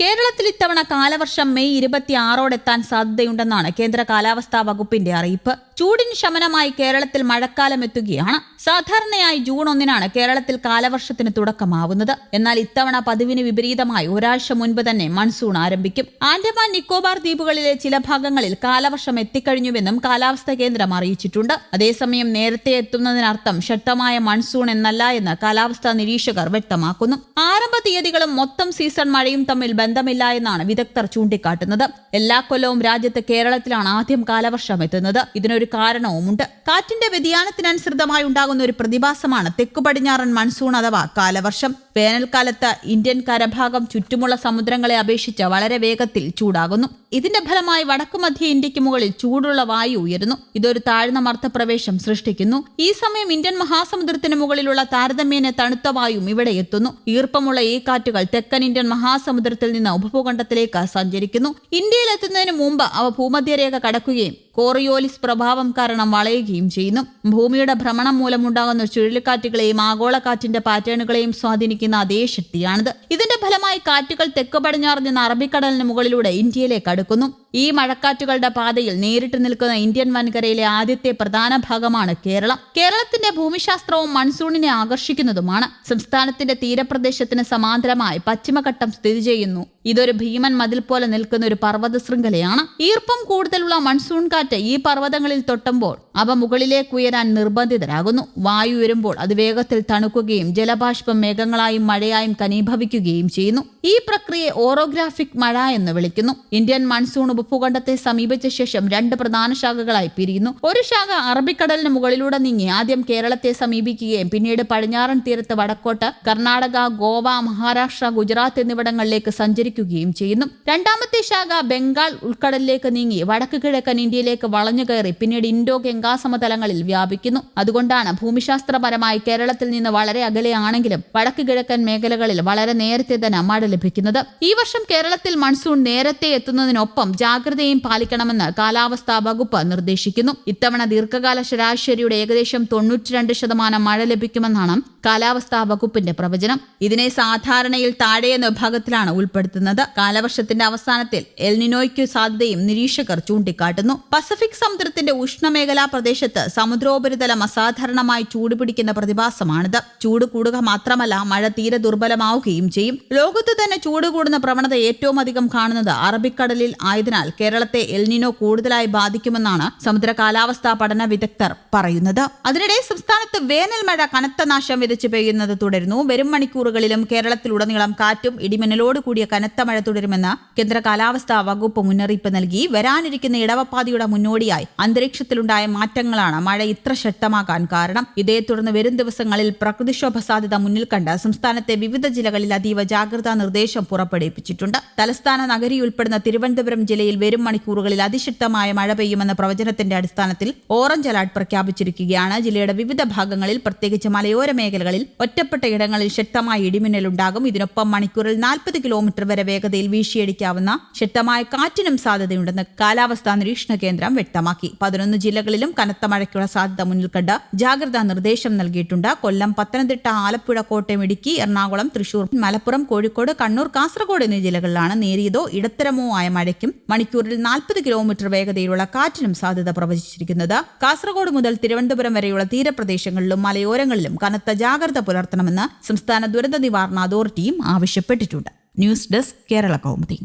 കേരളത്തിൽ ഇത്തവണ കാലവർഷം മെയ് 26 സാധ്യതയുണ്ടെന്നാണ് കേന്ദ്ര കാലാവസ്ഥാ വകുപ്പിന്റെ അറിയിപ്പ്. ചൂടിന് ശമനമായി കേരളത്തിൽ മഴക്കാലം എത്തുകയാണ്. സാധാരണയായി ജൂൺ 1 കേരളത്തിൽ കാലവർഷത്തിന് തുടക്കമാവുന്നത്. എന്നാൽ ഇത്തവണ പതിവിന് വിപരീതമായി ഒരാഴ്ച മുൻപ് തന്നെ മൺസൂൺ ആരംഭിക്കും. ആൻഡമാൻ നിക്കോബാർ ദ്വീപുകളിലെ ചില ഭാഗങ്ങളിൽ കാലവർഷം എത്തിക്കഴിഞ്ഞുവെന്നും കാലാവസ്ഥാ കേന്ദ്രം അറിയിച്ചിട്ടുണ്ട്. അതേസമയം നേരത്തെ എത്തുന്നതിനർത്ഥം ശക്തമായ മൺസൂൺ എന്നല്ല എന്ന് കാലാവസ്ഥാ നിരീക്ഷകർ വ്യക്തമാക്കുന്നു. ആരംഭ തീയതികളും മൊത്തം സീസൺ മഴയും തമ്മിൽ ബന്ധമില്ല എന്നാണ് വിദഗ്ധർ ചൂണ്ടിക്കാട്ടുന്നത്. എല്ലാ കൊല്ലവും രാജ്യത്ത് കേരളത്തിലാണ് ആദ്യം കാലവർഷം എത്തുന്നത്. ഇതിനൊരു കാരണവുമുണ്ട്. കാറ്റിന്റെ വ്യതിയാനത്തിനനുസൃതമായി ഉണ്ടാകുന്ന ഒരു പ്രതിഭാസമാണ് തെക്കു പടിഞ്ഞാറൻ മൺസൂൺ അഥവാ കാലവർഷം. വേനൽക്കാലത്ത് ഇന്ത്യൻ കരഭാഗം ചുറ്റുമുള്ള സമുദ്രങ്ങളെ അപേക്ഷിച്ച് വളരെ വേഗത്തിൽ ചൂടാകുന്നു. ഇതിന്റെ ഫലമായി വടക്കുമധ്യ ഇന്ത്യക്ക് മുകളിൽ ചൂടുള്ള വായു ഉയരുന്നു. ഇതൊരു താഴ്ന്ന മർദ്ദപ്രവേശം സൃഷ്ടിക്കുന്നു. ഈ സമയം ഇന്ത്യൻ മഹാസമുദ്രത്തിന് മുകളിലുള്ള താരതമ്യേന തണുത്ത വായും ഇവിടെ എത്തുന്നു. ഈർപ്പമുള്ള ഈ കാറ്റുകൾ തെക്കൻ ഇന്ത്യൻ മഹാസമുദ്രത്തിൽ നിന്ന് ഉപഭൂഖണ്ഡത്തിലേക്ക് സഞ്ചരിക്കുന്നു. ഇന്ത്യയിൽ എത്തുന്നതിന് മുമ്പ് അവ ഭൂമധ്യരേഖ കടക്കുകയും കോറിയോലിസ് പ്രഭാവം കാരണം വളയുകയും ചെയ്യുന്നു. ഭൂമിയുടെ ഭ്രമണം മൂലമുണ്ടാകുന്ന ചുഴലിക്കാറ്റുകളെയും ആഗോളക്കാറ്റിന്റെ പാറ്റേണുകളെയും സ്വാധീനിക്കുന്ന അതേ ശക്തിയാണിത്. ഇതിന്റെ ഫലമായി കാറ്റുകൾ തെക്ക് പടിഞ്ഞാറ് നിന്ന് അറബിക്കടലിന് മുകളിലൂടെ ഇന്ത്യയിലേക്ക് അടുക്കുന്നു. ഈ മഴക്കാറ്റുകളുടെ പാതയിൽ നേരിട്ട് നിൽക്കുന്ന ഇന്ത്യൻ വൻകരയിലെ ആദ്യത്തെ പ്രധാന ഭാഗമാണ് കേരളം. കേരളത്തിന്റെ ഭൂമിശാസ്ത്രവും മൺസൂണിനെ ആകർഷിക്കുന്നതുമാണ്. സംസ്ഥാനത്തിന്റെ തീരപ്രദേശത്തിന് സമാന്തരമായി പശ്ചിമഘട്ടം സ്ഥിതി ചെയ്യുന്നു. ഇതൊരു ഭീമൻ മതിൽ പോലെ നിൽക്കുന്ന ഒരു പർവ്വത ശൃംഖലയാണ്. ഈർപ്പം കൂടുതലുള്ള മൺസൂൺ കാറ്റ് ഈ പർവ്വതങ്ങളിൽ തൊട്ടുമ്പോൾ അവ മുകളിലേക്ക് ഉയരാൻ നിർബന്ധിതരാകുന്നു. വായു ഉയരുമ്പോൾ അത് വേഗത്തിൽ തണുക്കുകയും ജലബാഷ്പം മേഘങ്ങളായും മഴയായും കനീഭവിക്കുകയും ചെയ്യുന്നു. ഈ പ്രക്രിയയെ ഓറോഗ്രാഫിക് മഴ എന്ന് വിളിക്കുന്നു. ഇന്ത്യൻ മൺസൂൺ ഉപഭൂഖണ്ഡത്തെ സമീപിച്ച ശേഷം രണ്ട് പ്രധാന ശാഖകളായി പിരിയുന്നു. ഒരു ശാഖ അറബിക്കടലിന് മുകളിലൂടെ നീങ്ങി ആദ്യം കേരളത്തെ സമീപിക്കുകയും പിന്നീട് പടിഞ്ഞാറൻ തീരത്ത് വടക്കോട്ട് കർണാടക, ഗോവ, മഹാരാഷ്ട്ര, ഗുജറാത്ത് എന്നിവിടങ്ങളിലേക്ക് സഞ്ചരിക്കുകയും ചെയ്യുന്നു. രണ്ടാമത്തെ ശാഖ ബംഗാൾ ഉൾക്കടലിലേക്ക് നീങ്ങി വടക്ക് കിഴക്കൻ ഇന്ത്യയിലേക്ക് വളഞ്ഞു കയറി പിന്നീട് ഇൻഡോ ഗംഗാ സമതലങ്ങളിൽ വ്യാപിക്കുന്നു. അതുകൊണ്ടാണ് ഭൂമിശാസ്ത്രപരമായി കേരളത്തിൽ നിന്ന് വളരെ അകലെയാണെങ്കിലും വടക്ക് കിഴക്കൻ മേഖലകളിൽ വളരെ നേരത്തെ തന്നെ മഴ ലഭിക്കുന്നത്. ഈ വർഷം കേരളത്തിൽ മൺസൂൺ നേരത്തെ എത്തുന്നതിനൊപ്പം ജാഗ്രതയും പാലിക്കണമെന്ന് കാലാവസ്ഥാ വകുപ്പ് നിർദ്ദേശിക്കുന്നു. ഇത്തവണ ദീർഘകാല ശരാശരിയുടെ ഏകദേശം 92% മഴ ലഭിക്കുമെന്നാണ് കാലാവസ്ഥാ വകുപ്പിന്റെ പ്രവചനം. ഇതിനെ സാധാരണയിൽ താഴെ എന്ന വിഭാഗത്തിലാണ് ഉൾപ്പെടുത്തുന്നത്. കാലവർഷത്തിന്റെ അവസാനത്തിൽ എൽനിനോയ്ക്കു സാധ്യതയും നിരീക്ഷകർ ചൂണ്ടിക്കാട്ടുന്നു. പസഫിക് സമുദ്രത്തിന്റെ ഉഷ്ണമേഖലാ പ്രദേശത്ത് സമുദ്രോപരിതലം അസാധാരണമായി ചൂടുപിടിക്കുന്ന പ്രതിഭാസമാണിത്. ചൂട് കൂടുക മാത്രമല്ല, മഴ തീരെ ദുർബലമാവുകയും ചെയ്യും. ലോകത്ത് തന്നെ ചൂട് കൂടുന്ന പ്രവണത ഏറ്റവും അധികം കാണുന്നത് അറബിക്കടലിൽ ആയതിനാൽ കേരളത്തെ എൽനിനോ കൂടുതലായി ബാധിക്കുമെന്നാണ് സമുദ്ര കാലാവസ്ഥാ പഠന വിദഗ്ധർ പറയുന്നത്. അതിനിടെ സംസ്ഥാനത്ത് വേനൽ മഴ കനത്ത നാശം വിതച്ചു പെയ്യുന്നത് തുടരുന്നു. വരും മണിക്കൂറുകളിലും കേരളത്തിലുടനീളം കാറ്റും ഇടിമിന്നലോട് കൂടിയ കനത്ത മഴ തുടരുമെന്ന് കേന്ദ്ര കാലാവസ്ഥാ വകുപ്പ് മുന്നറിയിപ്പ് നൽകി. വരാനിരിക്കുന്ന ഇടവപ്പാതിയുടെ മുന്നോടിയായി അന്തരീക്ഷത്തിലുണ്ടായ മാറ്റങ്ങളാണ് മഴ ഇത്ര ശക്തമാകാൻ കാരണം. ഇതേ തുടർന്ന് വരും ദിവസങ്ങളിൽ പ്രകൃതിക്ഷോഭ സാധ്യത മുന്നിൽ കണ്ട് സംസ്ഥാനത്തെ വിവിധ ജില്ലകളിൽ അതീവ ജാഗ്രതാ നിർദ്ദേശം പുറപ്പെടുവിപ്പിച്ചിട്ടുണ്ട്. തലസ്ഥാന നഗരി ഉൾപ്പെടുന്ന തിരുവനന്തപുരം ജില്ലയിൽ വരും മണിക്കൂറുകളിൽ അതിശക്തമായ മഴ പെയ്യുമെന്ന പ്രവചനത്തിന്റെ അടിസ്ഥാനത്തിൽ ഓറഞ്ച് അലർട്ട് പ്രഖ്യാപിച്ചിരിക്കുകയാണ്. ജില്ലയുടെ വിവിധ ഭാഗങ്ങളിൽ പ്രത്യേകിച്ച് മലയോര മേഖലകളിൽ ഒറ്റപ്പെട്ട ഇടങ്ങളിൽ ശക്തമായ ഇടിമിന്നലുണ്ടാകും. ഇതിനൊപ്പം മണിക്കൂറിൽ 40 കിലോമീറ്റർ വരെ വേഗതയിൽ വീശിയടിക്കാവുന്ന ശക്തമായ കാറ്റിനും സാധ്യതയുണ്ടെന്ന് കാലാവസ്ഥാ നിരീക്ഷണ കേന്ദ്രം വ്യക്തമാക്കി. 11 ജില്ലകളിലും കനത്ത മഴയ്ക്കുള്ള സാധ്യത മുന്നിൽ കണ്ട് ജാഗ്രതാ നിർദ്ദേശം നൽകിയിട്ടുണ്ട്. കൊല്ലം, പത്തനംതിട്ട, ആലപ്പുഴ, കോട്ടയം, ഇടുക്കി, എറണാകുളം, തൃശൂർ, മലപ്പുറം, കോഴിക്കോട്, കണ്ണൂർ, കാസർഗോഡ് എന്നീ ജില്ലകളിലാണ് നേരിയതോ ഇടത്തരമോ ആയ മഴയ്ക്കും മണിക്കൂറിൽ 40 കിലോമീറ്റർ വേഗതയിലുള്ള കാറ്റിനും സാധ്യത പ്രവചിച്ചിരിക്കുന്നത്. കാസർഗോഡ് മുതൽ തിരുവനന്തപുരം വരെയുള്ള തീരപ്രദേശങ്ങളിലും മലയോരങ്ങളിലും കനത്ത ജാഗ്രത പുലർത്തണമെന്ന് സംസ്ഥാന ദുരന്ത നിവാരണ അതോറിറ്റിയും ആവശ്യപ്പെട്ടിട്ടുണ്ട്. News desk, Kerala Kaumudi.